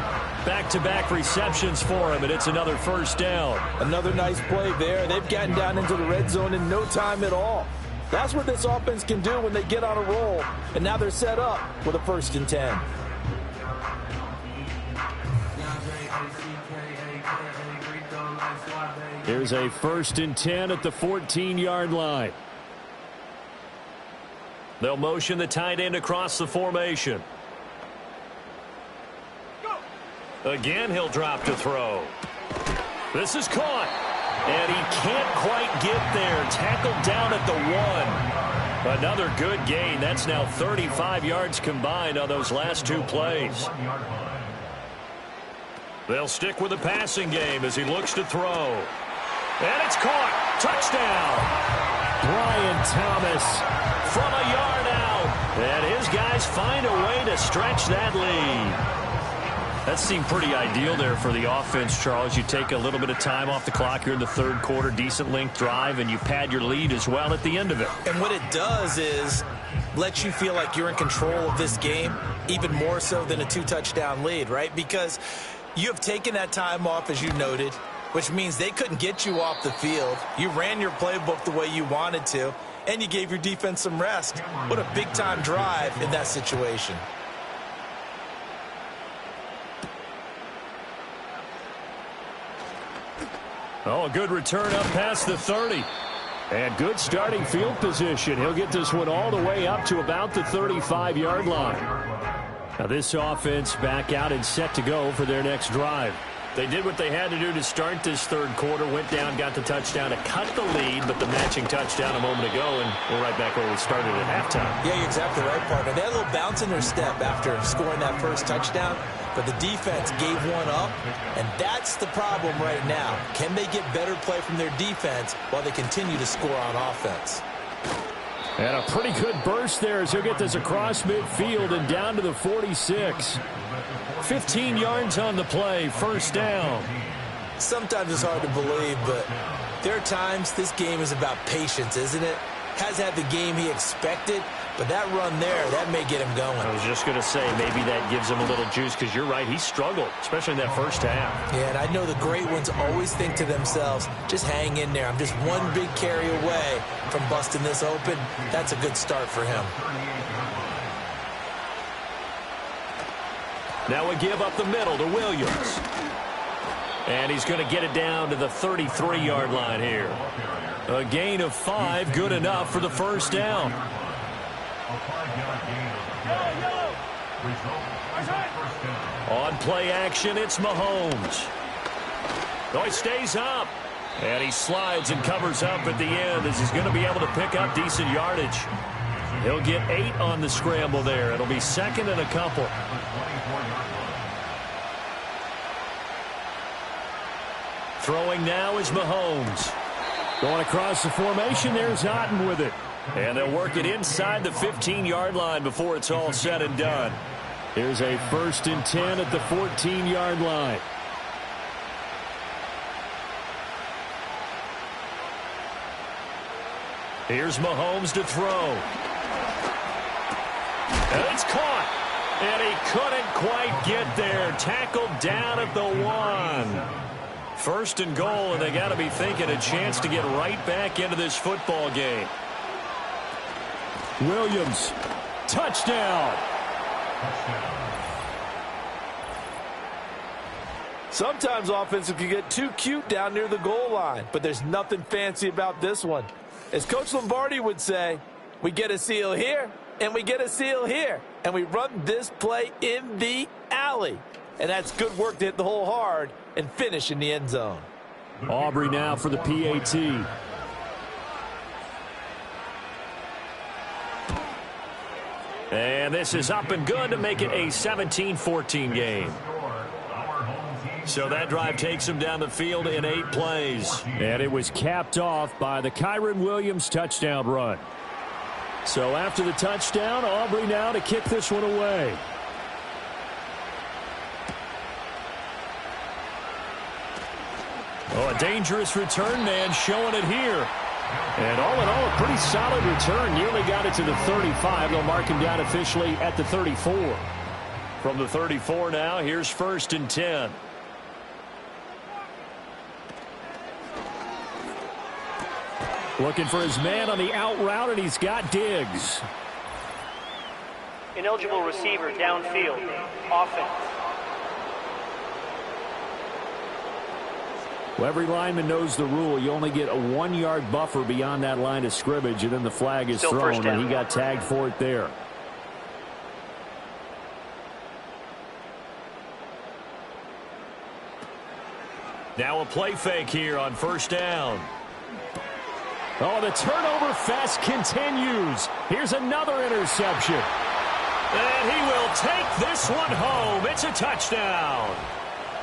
[SPEAKER 1] Back-to-back receptions for him, and it's another first down.
[SPEAKER 2] Another nice play there. They've gotten down into the red zone in no time at all. That's what this offense can do when they get on a roll. And now they're set up with a 1st and 10.
[SPEAKER 3] Here's a 1st and 10 at the 14-yard line.
[SPEAKER 1] They'll motion the tight end across the formation. Again, he'll drop to throw. This is caught. And he can't quite get there. Tackled down at the 1. Another good gain. That's now 35 yards combined on those last 2 plays. They'll stick with the passing game as he looks to throw. And it's caught. Touchdown.
[SPEAKER 3] Brian Thomas
[SPEAKER 1] From a yard out. And his guys find a way to stretch that lead. That seemed pretty ideal there for the offense, Charles. You take a little bit of time off the clock here in the 3rd quarter, decent length drive, and you pad your lead as well at the end of it.
[SPEAKER 7] And what it does is lets you feel like you're in control of this game, even more so than a 2-touchdown lead, right? Because you have taken that time off, as you noted, which means they couldn't get you off the field. You ran your playbook the way you wanted to, and you gave your defense some rest. What a big-time drive in that situation.
[SPEAKER 3] Oh, a good return up past the 30. And good starting field position. He'll get this one all the way up to about the 35-yard line. Now this offense back out and set to go for their next drive.
[SPEAKER 1] They did what they had to do to start this 3rd quarter, went down, got the touchdown to cut the lead, but the matching touchdown a moment ago, and we're right back where we started at halftime.
[SPEAKER 7] Yeah, you're exactly right, partner. They had a little bounce in their step after scoring that first touchdown, but the defense gave one up, and that's the problem right now. Can they get better play from their defense while they continue to score on offense?
[SPEAKER 3] And a pretty good burst there as he'll get this across midfield and down to the 46. 15 yards on the play, first down.
[SPEAKER 7] Sometimes it's hard to believe, but there are times this game is about patience, isn't it? Has had the game he expected, but that run there, that may get him going.
[SPEAKER 1] I was just going to say, maybe that gives him a little juice, because you're right, he struggled, especially in that first half.
[SPEAKER 7] Yeah, and I know the great ones always think to themselves, just hang in there. I'm just one big carry away from busting this open. That's a good start for him.
[SPEAKER 1] Now a give up the middle to Williams. And he's going to get it down to the 33-yard line here. A gain of 5, good enough for the first down. On play action, it's Mahomes. Oh, he stays up. And he slides and covers up at the end as he's going to be able to pick up decent yardage. He'll get 8 on the scramble there. It'll be 2nd and a couple. Throwing now is Mahomes.
[SPEAKER 3] Going across the formation, there's Otten with it.
[SPEAKER 1] And they'll work it inside the 15-yard line before it's all said and done.
[SPEAKER 3] Here's a 1st and 10 at the 14-yard line.
[SPEAKER 1] Here's Mahomes to throw. And it's caught. And he couldn't quite get there. Tackled down at the 1. 1st and goal, and they got to be thinking a chance to get right back into this football game.
[SPEAKER 3] Williams, touchdown.
[SPEAKER 2] Sometimes offenses can get too cute down near the goal line, but there's nothing fancy about this one. As Coach Lombardi would say, we get a seal here, and we get a seal here, and we run this play in the alley. and that's good work to hit the hole hard and finish in the end zone.
[SPEAKER 3] Aubrey now for the PAT.
[SPEAKER 1] And this is up and good to make it a 17-14 game. So that drive takes him down the field in 8 plays.
[SPEAKER 3] And it was capped off by the Kyren Williams touchdown run. So after the touchdown, Aubrey now to kick this one away.
[SPEAKER 1] Oh, a dangerous return man showing it here.
[SPEAKER 3] And all in all, a pretty solid return. Nearly got it to the 35. They'll mark him down officially at the 34.
[SPEAKER 1] From the 34 now, here's 1st and 10.
[SPEAKER 3] Looking for his man on the out route, and he's got Diggs.
[SPEAKER 6] Ineligible receiver downfield. Offense.
[SPEAKER 3] Well, every lineman knows the rule. You only get a 1-yard buffer beyond that line of scrimmage, and then the flag is
[SPEAKER 6] Still
[SPEAKER 3] thrown, and he got tagged for it there.
[SPEAKER 1] Now a play fake here on 1st down.
[SPEAKER 3] Oh, the turnover fest continues. Here's another interception.
[SPEAKER 1] And he will take this one home. It's a touchdown.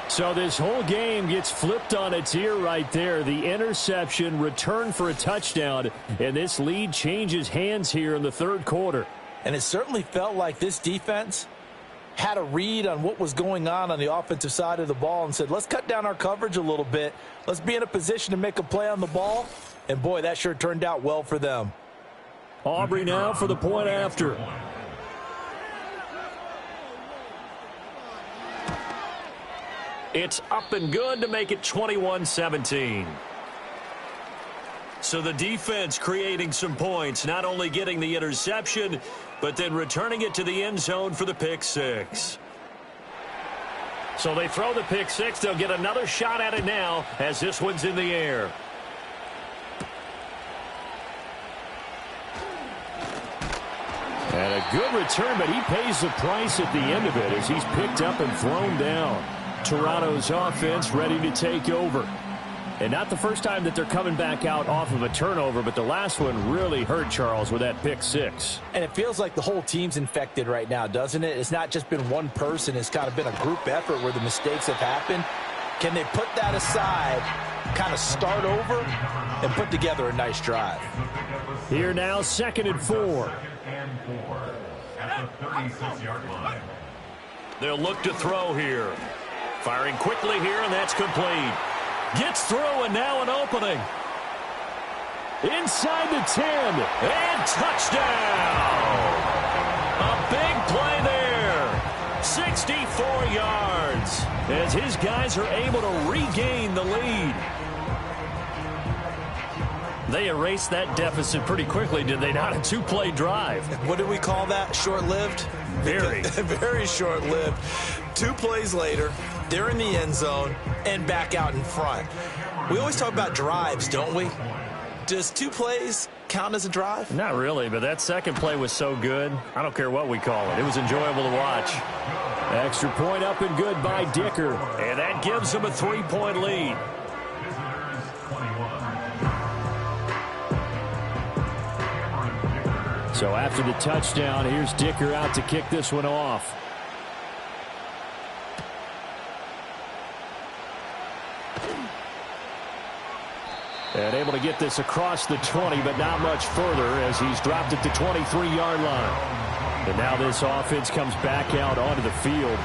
[SPEAKER 3] So this whole game gets flipped on its ear right there. The interception, return for a touchdown, and this lead changes hands here in the 3rd quarter.
[SPEAKER 2] And it certainly felt like this defense had a read on what was going on the offensive side of the ball and said, let's cut down our coverage a little bit. Let's be in a position to make a play on the ball. And, boy, that sure turned out well for them.
[SPEAKER 3] Aubrey now for the point after.
[SPEAKER 1] It's up and good to make it 21-17. So the defense creating some points, not only getting the interception, but then returning it to the end zone for the pick 6. So they throw the pick 6. They'll get another shot at it now as this one's in the air.
[SPEAKER 3] And a good return, but he pays the price at the end of it as he's picked up and thrown down. Toronto's offense ready to take over. And not the first time that they're coming back out off of a turnover, but the last one really hurt Charles with that pick 6.
[SPEAKER 2] And it feels like the whole team's infected right now, doesn't it? It's not just been one person. It's kind of been a group effort where the mistakes have happened. Can they put that aside, kind of start over, and put together a nice drive?
[SPEAKER 3] Here now, 2nd and 4.
[SPEAKER 5] At the 36-yard line.
[SPEAKER 1] They'll look to throw here. Firing quickly here, and that's complete. Gets through, and now an opening.
[SPEAKER 3] Inside the 10.
[SPEAKER 1] And touchdown! A big play there. 64 yards as his guys are able to regain the lead. They erased that deficit pretty quickly, did they not? A 2-play drive.
[SPEAKER 2] What do we call that? Short-lived?
[SPEAKER 1] Very.
[SPEAKER 2] Very short-lived. 2 plays later, they're in the end zone and back out in front. We always talk about drives, don't we? Does 2 plays count as a drive?
[SPEAKER 1] Not really, but that second play was so good. I don't care what we call it. It was enjoyable to watch.
[SPEAKER 3] Extra point up and good by Dicker.
[SPEAKER 1] And that gives them a 3-point lead.
[SPEAKER 3] So after the touchdown, here's Dicker out to kick this one off. And able to get this across the 20, but not much further as he's dropped it to 23-yard line. And now this offense comes back out onto the field.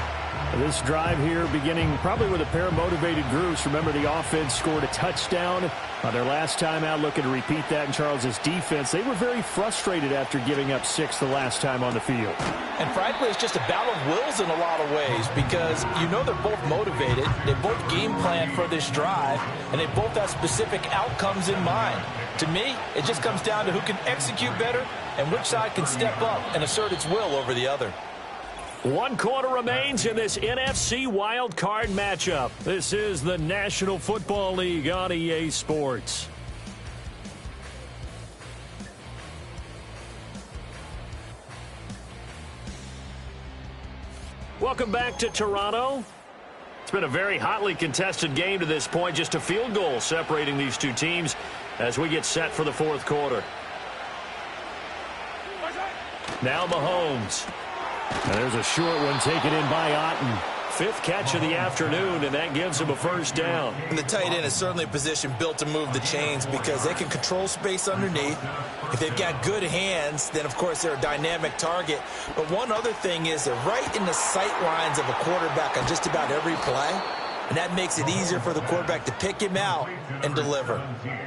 [SPEAKER 3] This drive here beginning probably with a pair of motivated groups. Remember, the offense scored a touchdown on their last time out, looking to repeat that in Charles's defense. They were very frustrated after giving up 6 the last time on the field.
[SPEAKER 2] And frankly, it's just a battle of wills in a lot of ways because you know they're both motivated. They both game plan for this drive, and they both have specific outcomes in mind. To me, it just comes down to who can execute better and which side can step up and assert its will over the other.
[SPEAKER 1] 1 quarter remains in this NFC Wild Card matchup. This is the National Football League on EA Sports. Welcome back to Toronto. It's been a very hotly contested game to this point. Just a field goal separating these two teams as we get set for the fourth quarter. Now Mahomes.
[SPEAKER 3] And there's a short one taken in by Otten.
[SPEAKER 1] Fifth catch of the afternoon, and that gives him a first down.
[SPEAKER 7] And the tight end is certainly a position built to move the chains because they can control space underneath. If they've got good hands, then, of course, they're a dynamic target. But one other thing is they're right in the sight lines of a quarterback on just about every play. And that makes it easier for the quarterback to pick him out and deliver.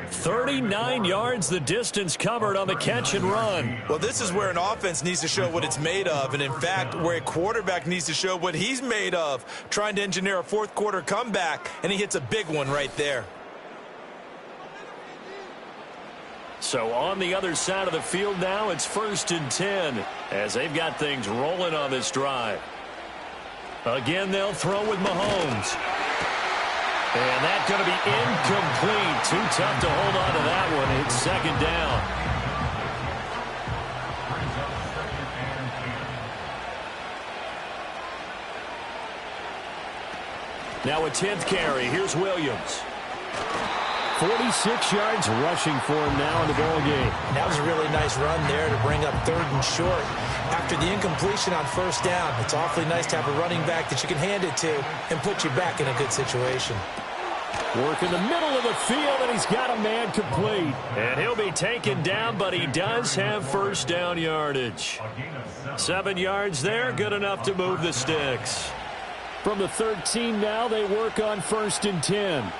[SPEAKER 1] 39 yards the distance covered on the catch and run.
[SPEAKER 7] Well, this is where an offense needs to show what it's made of. And, in fact, where a quarterback needs to show what he's made of, trying to engineer a fourth quarter comeback, and he hits a big one right there.
[SPEAKER 1] So on the other side of the field now, it's 1st and 10 as they've got things rolling on this drive. Again, they'll throw with Mahomes. And that's going to be incomplete. Too tough to hold on to that one. It's second down. Now a 10th carry. Here's Williams.
[SPEAKER 3] 46 yards rushing for him now in the ball game.
[SPEAKER 7] That was a really nice run there to bring up 3rd and short. After the incompletion on 1st down, it's awfully nice to have a running back that you can hand it to and put you back in a good situation.
[SPEAKER 3] Work in the middle of the field, and he's got a man complete.
[SPEAKER 1] And he'll be taken down, but he does have first down yardage. 7 yards there, good enough to move the sticks.
[SPEAKER 3] From the 13 now, they work on 1st and 10.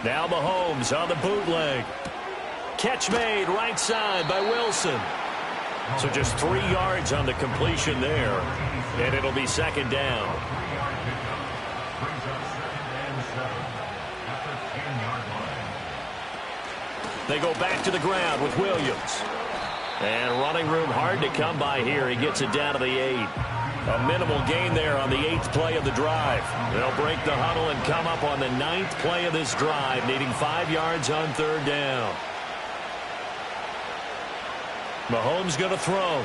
[SPEAKER 1] Now Mahomes on the bootleg. Catch made right side by Wilson. So just 3 yards on the completion there. And it'll be second down. They go back to the ground with Williams. And running room hard to come by here. He gets it down to the 8. A minimal gain there on the 8th play of the drive. They'll break the huddle and come up on the 9th play of this drive, needing 5 yards on 3rd down. Mahomes going to throw.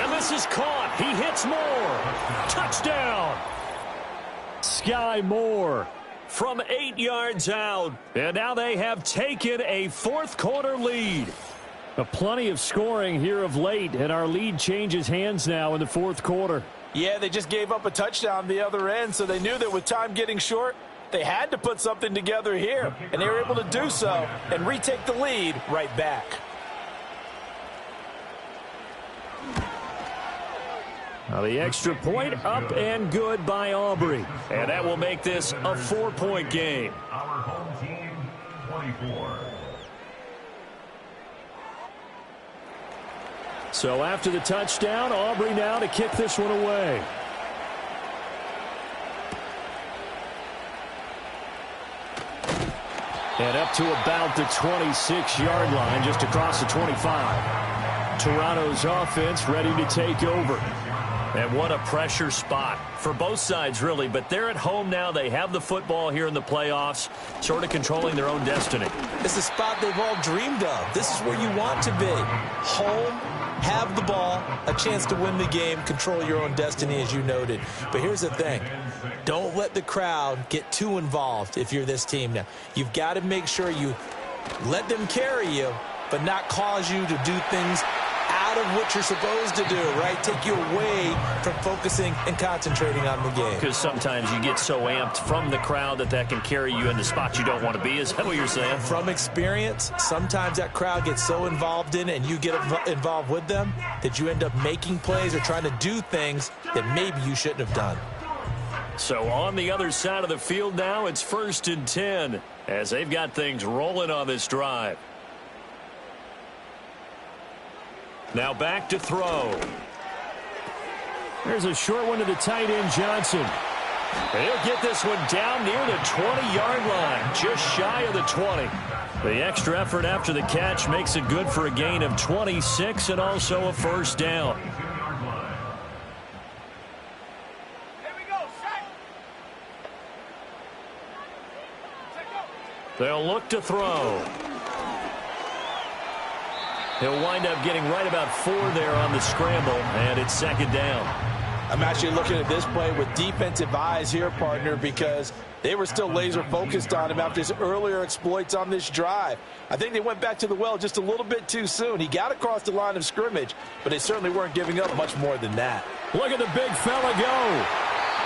[SPEAKER 1] And this is caught. He hits Moore. Touchdown.
[SPEAKER 3] Sky Moore
[SPEAKER 1] from 8 yards out. And now they have taken a fourth quarter lead.
[SPEAKER 3] Plenty of scoring here of late, and our lead changes hands now in the fourth quarter.
[SPEAKER 2] Yeah, they just gave up a touchdown the other end, so they knew that with time getting short, they had to put something together here, and they were able to do so and retake the lead right back.
[SPEAKER 3] Now the extra point up and good by Aubrey.
[SPEAKER 1] And that will make this a 4-point game.
[SPEAKER 5] Our home team, 24.
[SPEAKER 3] So after the touchdown, Aubrey now to kick this one away. And up to about the 26-yard line, just across the 25. Toronto's offense ready to take over.
[SPEAKER 1] And what a pressure spot for both sides, really. But they're at home now. They have the football here in the playoffs, sort of controlling their own destiny.
[SPEAKER 7] It's a spot they've all dreamed of. This is where you want to be. Home, have the ball, a chance to win the game, control your own destiny, as you noted. But here's the thing. Don't let the crowd get too involved if you're this team now. You've got to make sure you let them carry you, but not cause you to do things out of what you're supposed to do, right? Take you away from focusing and concentrating on the game.
[SPEAKER 1] Because sometimes you get so amped from the crowd that can carry you into spots you don't want to be. Is that what you're saying?
[SPEAKER 7] From experience, sometimes that crowd gets so involved in it and you get involved with them that you end up making plays or trying to do things that maybe you shouldn't have done.
[SPEAKER 1] So on the other side of the field now, it's 1st and 10 as they've got things rolling on this drive. Now back to throw.
[SPEAKER 3] There's a short one to the tight end, Johnson.
[SPEAKER 1] He'll get this one down near the 20-yard line, just shy of the 20. The extra effort after the catch makes it good for a gain of 26 and also a first down. They'll look to throw. He'll wind up getting right about 4 there on the scramble, and it's second down.
[SPEAKER 2] I'm actually looking at this play with defensive eyes here, partner, because they were still laser focused on him after his earlier exploits on this drive. I think they went back to the well just a little bit too soon. He got across the line of scrimmage, but they certainly weren't giving up much more than that.
[SPEAKER 3] Look at the big fella go.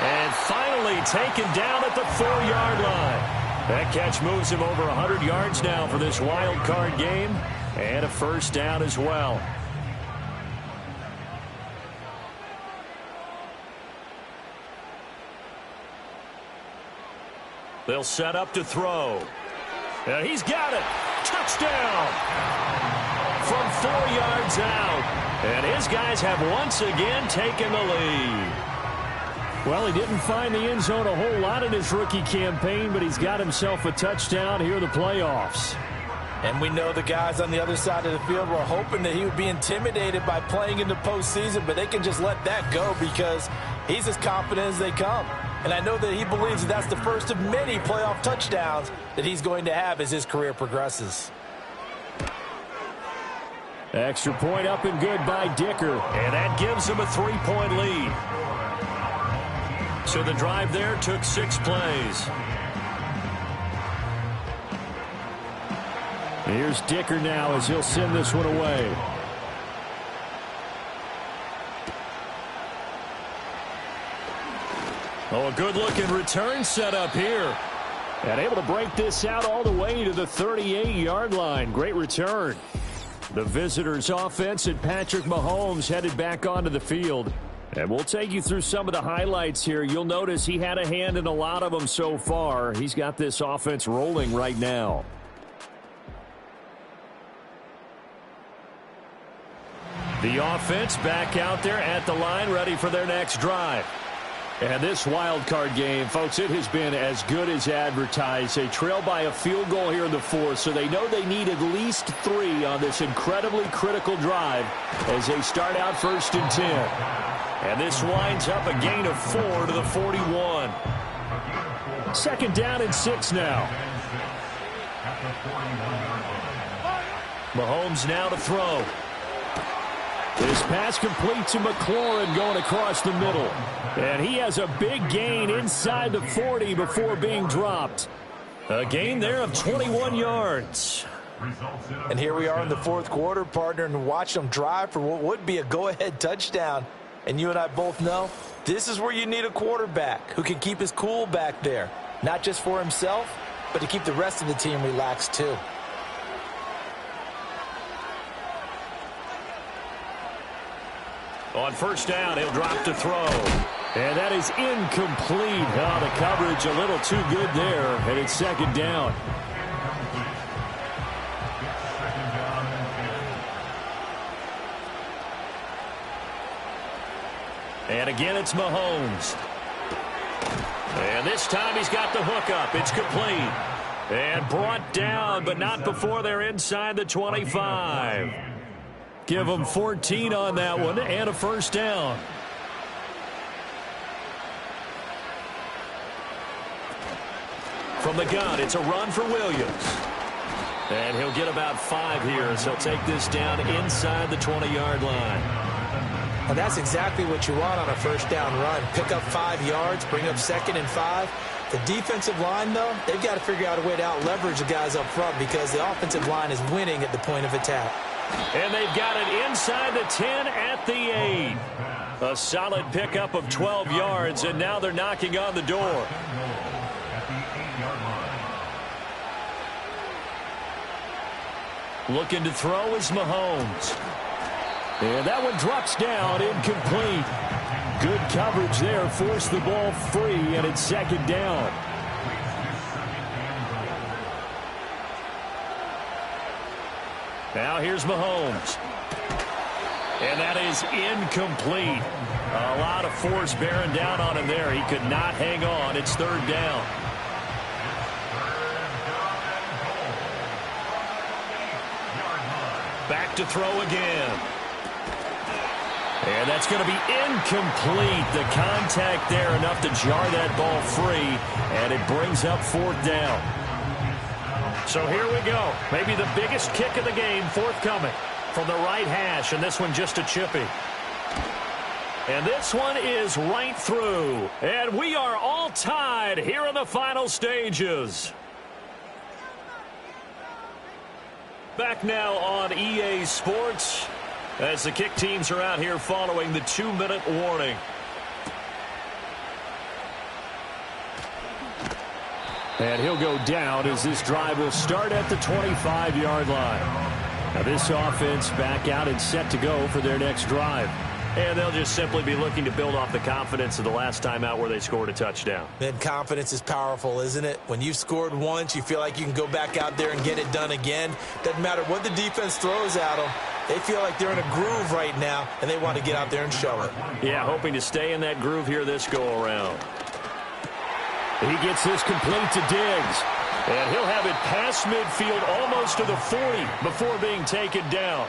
[SPEAKER 1] And finally taken down at the 4-yard line. That catch moves him over 100 yards now for this wild card game, and a first down as well. They'll set up to throw. And he's got it. Touchdown. From 4 yards out. And his guys have once again taken the lead.
[SPEAKER 3] Well, he didn't find the end zone a whole lot in his rookie campaign, but he's got himself a touchdown here in the playoffs.
[SPEAKER 2] And we know the guys on the other side of the field were hoping that he would be intimidated by playing in the postseason, but they can just let that go because he's as confident as they come. And I know that he believes that that's the first of many playoff touchdowns that he's going to have as his career progresses.
[SPEAKER 3] Extra point up and good by Dicker.
[SPEAKER 1] And that gives him a 3-point lead. So the drive there took 6 plays.
[SPEAKER 3] Here's Dicker now as he'll send this one away.
[SPEAKER 1] Oh, a good-looking return set up here.
[SPEAKER 3] And able to break this out all the way to the 38-yard line. Great return. The visitors' offense and Patrick Mahomes headed back onto the field. And we'll take you through some of the highlights here. You'll notice he had a hand in a lot of them so far. He's got this offense rolling right now.
[SPEAKER 1] The offense back out there at the line, ready for their next drive.
[SPEAKER 3] And this wild card game, folks, it has been as good as advertised. They trail by a field goal here in the fourth, so they know they need at least 3 on this incredibly critical drive as they start out 1st and 10.
[SPEAKER 1] And this winds up a gain of 4 to the 41.
[SPEAKER 3] 2nd down and 6 now.
[SPEAKER 1] Mahomes now to throw.
[SPEAKER 3] This pass complete to McLaurin going across the middle. And he has a big gain inside the 40 before being dropped.
[SPEAKER 1] A gain there of 21 yards.
[SPEAKER 2] And here we are in the 4th quarter, partner, and watch them drive for what would be a go-ahead touchdown. And you and I both know this is where you need a quarterback who can keep his cool back there. Not just for himself, but to keep the rest of the team relaxed too.
[SPEAKER 1] On 1st down, he'll drop to throw.
[SPEAKER 3] And that is incomplete. Oh, the coverage a little too good there, and it's 2nd down.
[SPEAKER 1] And again, it's Mahomes. And this time he's got the hookup. It's complete. And brought down, but not before they're inside the 25. Give them 14 on that one and a 1st down. From the gun, it's a run for Williams. And he'll get about 5 here as he'll take this down inside the 20-yard line.
[SPEAKER 7] Well, that's exactly what you want on a 1st down run. Pick up 5 yards, bring up 2nd and 5. The defensive line, though, they've got to figure out a way to out-leverage the guys up front because the offensive line is winning at the point of attack.
[SPEAKER 1] And they've got it inside the 10 at the 8. A solid pickup of 12 yards, and now they're knocking on the door. Looking to throw is Mahomes.
[SPEAKER 3] And that one drops down, incomplete. Good coverage there, forced the ball free, and it's 2nd down.
[SPEAKER 1] Now here's Mahomes. And that is incomplete. A lot of force bearing down on him there. He could not hang on. It's 3rd down. Back to throw again. And that's going to be incomplete. The contact there enough to jar that ball free, and it brings up 4th down. So here we go. Maybe the biggest kick of the game forthcoming from the right hash, and this one just a chippy. And this one is right through. And we are all tied here in the final stages. Back now on EA Sports as the kick teams are out here following the 2-minute warning.
[SPEAKER 3] And he'll go down as this drive will start at the 25-yard line. Now this offense back out and set to go for their next drive.
[SPEAKER 1] And they'll just simply be looking to build off the confidence of the last time out where they scored a touchdown.
[SPEAKER 7] And confidence is powerful, isn't it? When you've scored once, you feel like you can go back out there and get it done again. Doesn't matter what the defense throws at them. They feel like they're in a groove right now, and they want to get out there and show it.
[SPEAKER 1] Yeah, hoping to stay in that groove here this go-around.
[SPEAKER 3] He gets this complete to Diggs.
[SPEAKER 1] And he'll have it past midfield almost to the 40 before being taken down.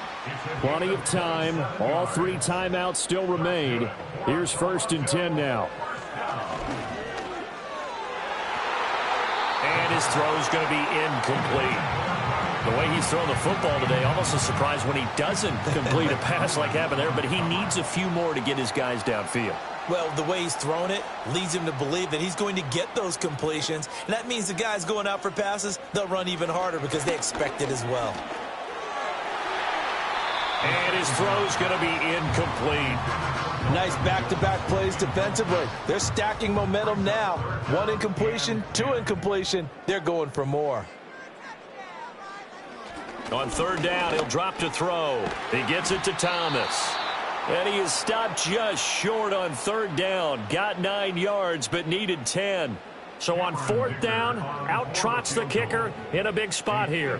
[SPEAKER 3] Plenty of time. All 3 timeouts still remain. Here's 1st and 10 now.
[SPEAKER 1] And his throw is going to be incomplete. The way he's thrown the football today, almost a surprise when he doesn't complete a pass like happened there, but he needs a few more to get his guys downfield.
[SPEAKER 7] Well, the way he's thrown it leads him to believe that he's going to get those completions. And that means the guys going out for passes, they'll run even harder because they expect it as well.
[SPEAKER 1] And his throw's going to be incomplete.
[SPEAKER 2] Nice back-to-back plays defensively. They're stacking momentum now. 1 incompletion, 2 incompletion. They're going for more.
[SPEAKER 1] On 3rd down, he'll drop to throw. He gets it to Thomas. And he is stopped just short on 3rd down. Got 9 yards, but needed 10. So on 4th down, out trots the kicker in a big spot here.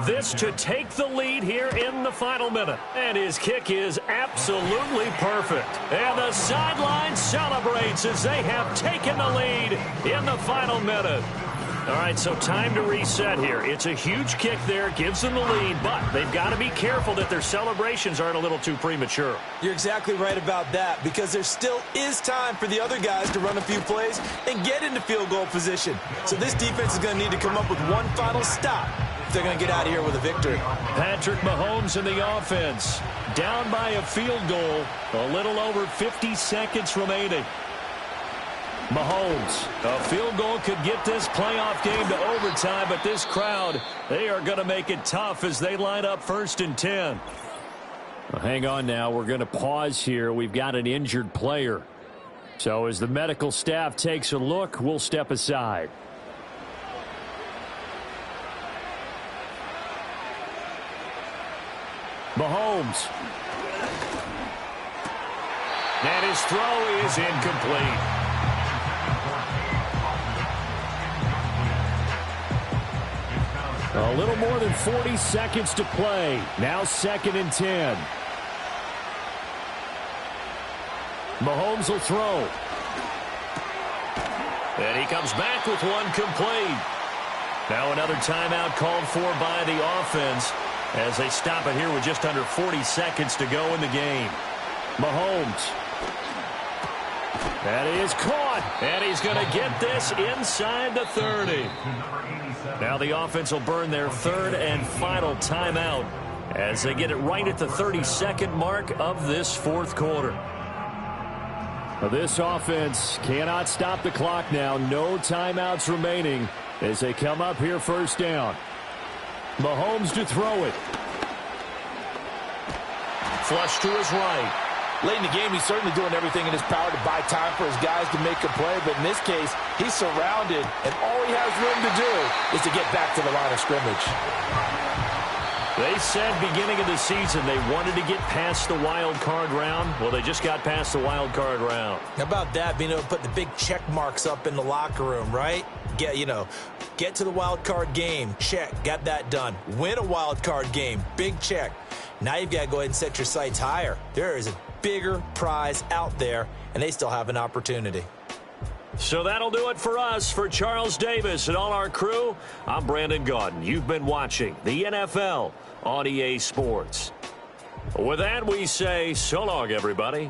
[SPEAKER 1] This to take the lead here in the final minute. And his kick is absolutely perfect. And the sideline celebrates as they have taken the lead in the final minute. All right, so time to reset here. It's a huge kick there, gives them the lead, but they've got to be careful that their celebrations aren't a little too premature.
[SPEAKER 7] You're exactly right about that, because there still is time for the other guys to run a few plays and get into field goal position. So this defense is going to need to come up with one final stop if they're going to get out of here with a victory.
[SPEAKER 1] Patrick Mahomes in the offense, down by a field goal, a little over 50 seconds remaining. Mahomes, a field goal could get this playoff game to overtime, but this crowd, they are going to make it tough as they line up 1st and 10.
[SPEAKER 3] Well, hang on now. We're going to pause here. We've got an injured player. So as the medical staff takes a look, we'll step aside. Mahomes.
[SPEAKER 1] And his throw is incomplete.
[SPEAKER 3] A little more than 40 seconds to play. Now 2nd and 10. Mahomes will throw.
[SPEAKER 1] And he comes back with one complete. Now another timeout called for by the offense as they stop it here with just under 40 seconds to go in the game.
[SPEAKER 3] Mahomes.
[SPEAKER 1] That is caught. And he's going to get this inside the 30. Now the offense will burn their 3rd and final timeout as they get it right at the 32nd mark of this 4th quarter.
[SPEAKER 3] This offense cannot stop the clock now. No timeouts remaining as they come up here 1st down. Mahomes to throw it.
[SPEAKER 1] Flush to his right.
[SPEAKER 2] Late in the game, he's certainly doing everything in his power to buy time for his guys to make a play. But in this case, he's surrounded, and all he has room to do is to get back to the line of scrimmage.
[SPEAKER 1] They said beginning of the season they wanted to get past the wild card round. Well, they just got past the wild card round.
[SPEAKER 7] How about that, being able to put the big check marks up in the locker room, right? Get to the wild card game. Check. Got that done. Win a wild card game. Big check. Now you've got to go ahead and set your sights higher. There is a bigger prize out there, and they still have an opportunity.
[SPEAKER 1] So that'll do it for us. For Charles Davis and all our crew, I'm Brandon Gaudin. You've been watching the NFL on EA Sports. With that, we say so long, everybody.